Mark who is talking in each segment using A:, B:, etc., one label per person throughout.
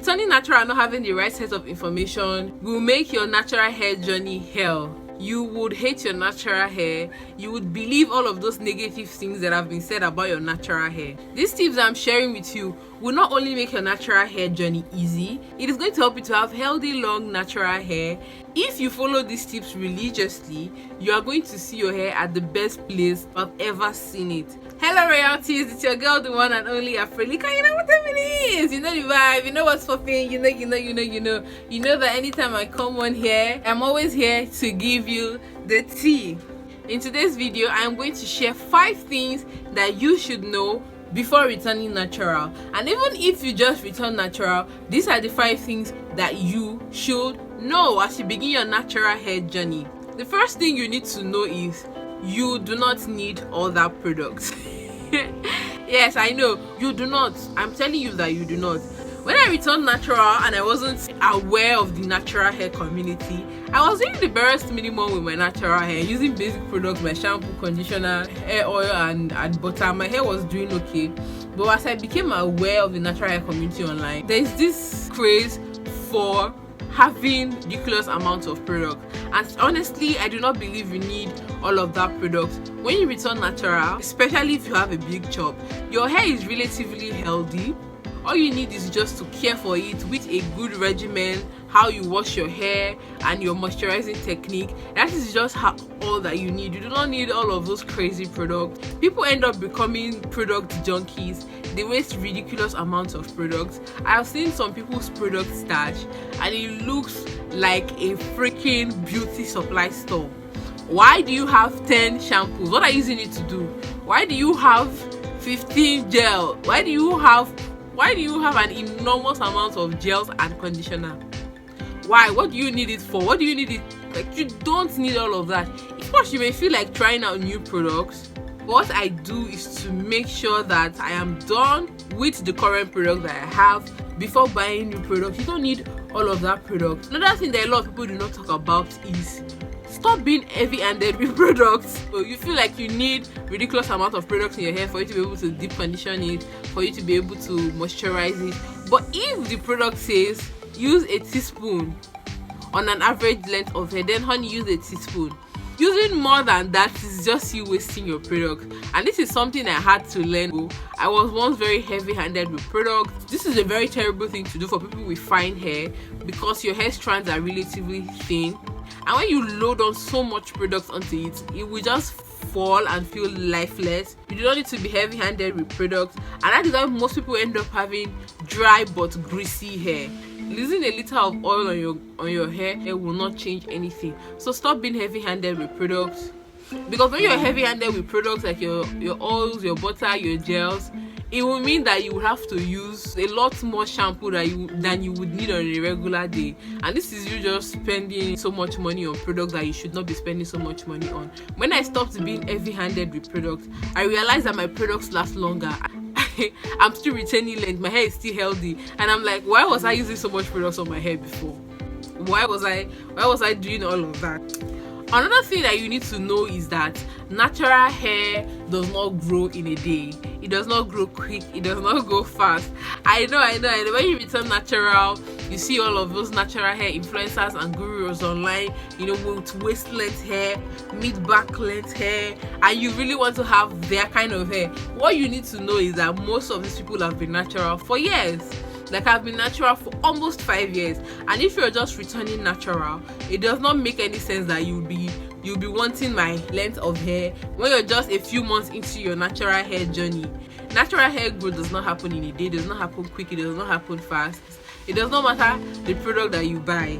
A: Returning natural and not having the right set of information will make your natural hair journey hell. You would hate your natural hair. You would believe all of those negative things that have been said about your natural hair. These tips I'm sharing with you will not only make your natural hair journey easy, it is going to help you to have healthy, long, natural hair. If you follow these tips religiously, you are going to see your hair at the best place I've ever seen it. Hello royalties, it's your girl, the one and only Africa. You know what it is, you know the vibe, you know what's popping, you know that anytime I come on here, I'm always here to give you the tea. In today's video, I'm going to share 5 things that you should know before returning natural. And even if you just return natural, these are the 5 things that you should know as you begin your natural hair journey. The first thing you need to know is you do not need all that products. Yes, I know you do not. I'm telling you that you do not. When I returned natural and I wasn't aware of the natural hair community, I was doing the barest minimum with my natural hair, using basic products, my shampoo, conditioner, hair oil and butter. My hair was doing okay. But as I became aware of the natural hair community online, there's this craze for having ridiculous amounts of product, and honestly I do not believe you need all of that product. When you return natural, especially if you have a big chop, your hair is relatively healthy. All you need is just to care for it with a good regimen, how you wash your hair and your moisturizing technique. That is just all that you need. You do not need all of those crazy products. People end up becoming product junkies. They waste ridiculous amounts of products. I have seen some people's product stash and it looks like a freaking beauty supply store. Why do you have 10 shampoos? What are you using it to do? Why do you have 15 gel? Why do you have an enormous amount of gels and conditioner? Why? What do you need it for? What do you need it? Like, you don't need all of that. Of course, you may feel like trying out new products. What I do is to make sure that I am done with the current product that I have before buying new products. You don't need all of that product. Another thing that a lot of people do not talk about is stop being heavy-handed with products. So you feel like you need ridiculous amount of products in your hair for you to be able to deep condition it, for you to be able to moisturize it. But if the product says use a teaspoon on an average length of hair, then honey, use a teaspoon. Using more than that is just you wasting your product, and this is something I had to learn. I was once very heavy-handed with products. This is a very terrible thing to do for people with fine hair because your hair strands are relatively thin, and when you load on so much product onto it, it will just fall and feel lifeless. You do not need to be heavy-handed with products, and that is why most people end up having dry but greasy hair. Using a little of oil on your hair, it will not change anything. So stop being heavy-handed with products, because when you're heavy-handed with products like your oils, your butter, your gels, it will mean that you will have to use a lot more shampoo than you would need on a regular day, and this is you just spending so much money on products that you should not be spending so much money on. When I stopped being heavy-handed with products, I realized that my products last longer. I'm still retaining length, my hair is still healthy, and I'm like, why was I using so much products on my hair before? Why was I doing all of that? Another thing that you need to know is that natural hair does not grow in a day. It does not grow quick. It does not go fast. I know. When you return natural, you see all of those natural hair influencers and gurus online, with waist length hair, mid-back length hair, and you really want to have their kind of hair. What you need to know is that most of these people have been natural for years. Like, I've been natural for almost 5 years, and if you're just returning natural, it does not make any sense that you'll be wanting my length of hair when you're just a few months into your natural hair journey. Natural hair growth does not happen in a day. It does not happen quick. It does not happen fast. It does not matter the product that you buy.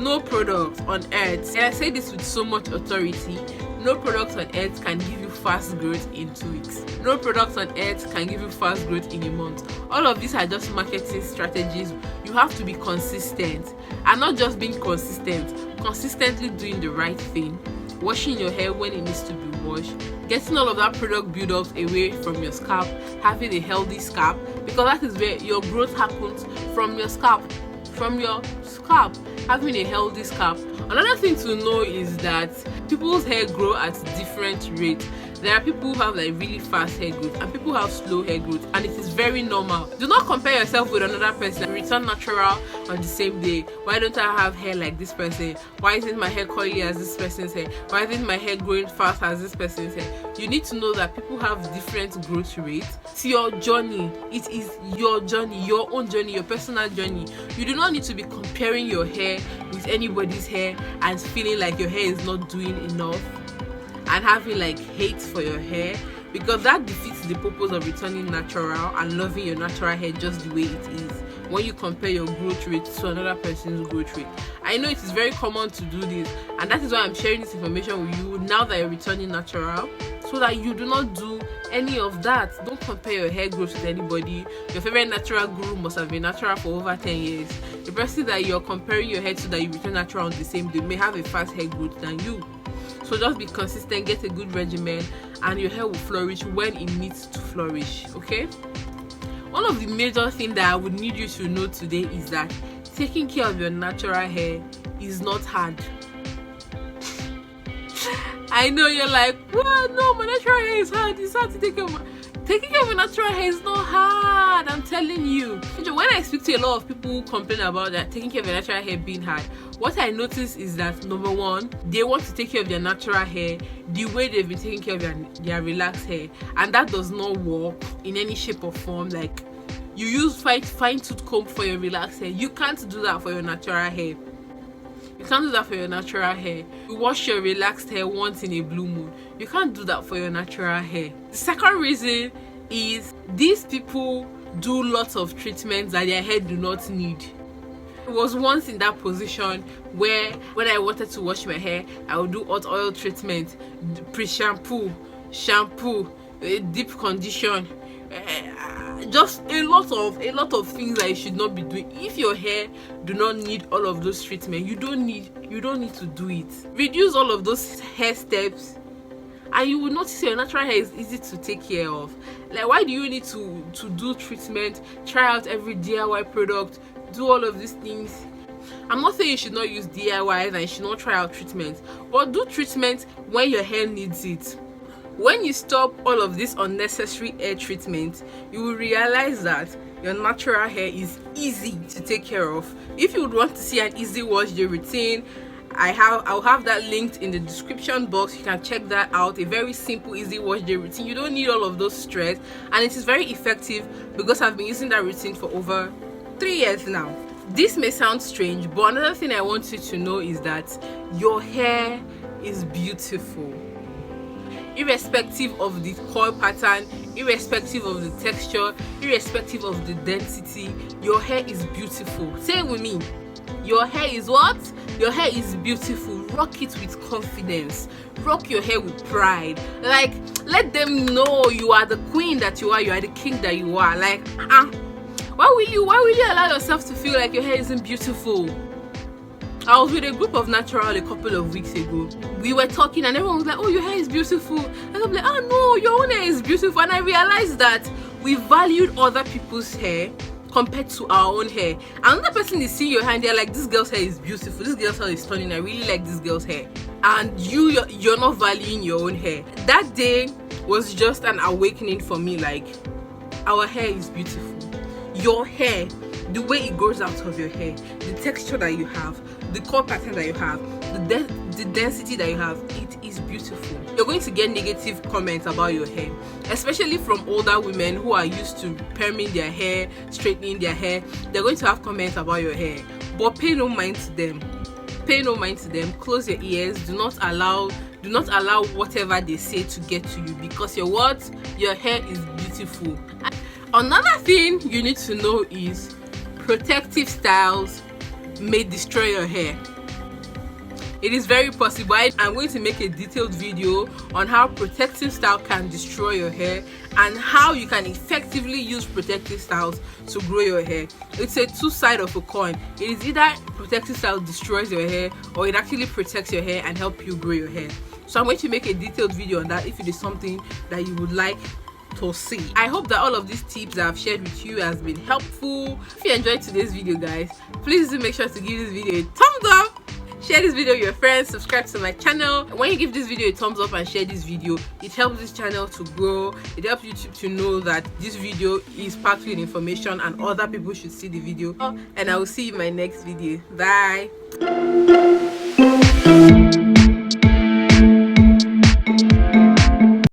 A: No product on earth, and I say this with so much authority, no product on earth can give you fast growth in 2 weeks. No product on earth can give you fast growth in a month. All of these are just marketing strategies. You have to be consistent, and not just being consistently doing the right thing, washing your hair when it needs to be washed, getting all of that product buildup away from your scalp, having a healthy scalp, because that is where your growth happens, from your scalp. Having a healthy scalp. Another thing to know is that people's hair grow at different rates. There are people who have like really fast hair growth and people who have slow hair growth, and it is very normal. Do not compare yourself with another person. Return natural on the same day. Why don't I have hair like this person? Why isn't my hair curly as this person's hair? Why isn't my hair growing fast as this person's hair? You need to know that people have different growth rates. It's your journey. It is your journey, your own journey, your personal journey. You do not need to be comparing your hair with anybody's hair and feeling like your hair is not doing enough and having like hate for your hair, because that defeats the purpose of returning natural and loving your natural hair just the way it is when you compare your growth rate to another person's growth rate. I know it is very common to do this, and that is why I'm sharing this information with you now that you're returning natural, so that you do not do any of that. Don't compare your hair growth with anybody. Your favorite natural guru must have been natural for over 10 years. The person that you're comparing your hair to that you return natural on the same day may have a fast hair growth than you. So just be consistent, get a good regimen, and your hair will flourish when it needs to flourish. Okay? One of the major things that I would need you to know today is that taking care of your natural hair is not hard. I know you're like, well, no, my natural hair is hard. It's hard to take care of taking care of your natural hair is not hard. I'm telling you. When I speak to a lot of people who complain about that taking care of your natural hair being hard, what I notice is that number one, they want to take care of their natural hair the way they've been taking care of their relaxed hair, and that does not work in any shape or form. Like, you use fine tooth comb for your relaxed hair, you can't do that for your natural hair. You can't do that for your natural hair. You wash your relaxed hair once in a blue moon. You can't do that for your natural hair. The second reason is these people do lots of treatments that their hair do not need. I was once in that position where when I wanted to wash my hair, I would do hot oil treatment, pre-shampoo, shampoo, deep condition, just a lot of things that you should not be doing. If your hair do not need all of those treatments, you don't need to do it. Reduce all of those hair steps and you will notice your natural hair is easy to take care of. Like, why do you need to do treatment, try out every DIY product, do all of these things? I'm not saying you should not use DIYs and you should not try out treatments, but do treatment when your hair needs it. When you stop all of this unnecessary hair treatment, you will realize that your natural hair is easy to take care of. If you would want to see an easy wash day routine, I'll have that linked in the description box. You can check that out. A very simple, easy wash day routine. You don't need all of those stress, and it is very effective because I've been using that routine for over 3 years now. This may sound strange, but another thing I want you to know is that your hair is beautiful. Irrespective of the coil pattern, irrespective of the texture, irrespective of the density, your hair is beautiful. Say it with me. Your hair is what? Your hair is beautiful. Rock it with confidence. Rock your hair with pride. Like, let them know you are the queen that you are the king that you are. Like, why will you allow yourself to feel like your hair isn't beautiful? I was with a group of natural a couple of weeks ago. We were talking and everyone was like, oh, your hair is beautiful. And I'm like, oh no, your own hair is beautiful. And I realized that we valued other people's hair compared to our own hair. Another person is seeing your hair and they're like, this girl's hair is beautiful, this girl's hair is stunning, I really like this girl's hair. And you're not valuing your own hair. That day was just an awakening for me. Like, our hair is beautiful. Your hair, the way it grows out of your hair, the texture that you have, the curl pattern that you have, the density that you have, it is beautiful. You're going to get negative comments about your hair, especially from older women who are used to perming their hair, straightening their hair. They're going to have comments about your hair, but pay no mind to them. Pay no mind to them. Close your ears. Do not allow whatever they say to get to you, because your hair is beautiful. Another thing you need to know is protective styles may destroy your hair. It is very possible. I'm going to make a detailed video on how protective style can destroy your hair and how you can effectively use protective styles to grow your hair. It's a two-sided of a coin. It is either protective style destroys your hair or it actually protects your hair and help you grow your hair. So I'm going to make a detailed video on that if it is something that you would like to see. I hope that all of these tips that I've shared with you has been helpful. If you enjoyed today's video, guys, please do make sure to give this video a thumbs up, Share this video with your friends, subscribe to my channel. When you give this video a thumbs up and share this video, it helps this channel to grow. It helps YouTube to know that this video is packed with information and other people should see the video. And I will see you in my next video. Bye.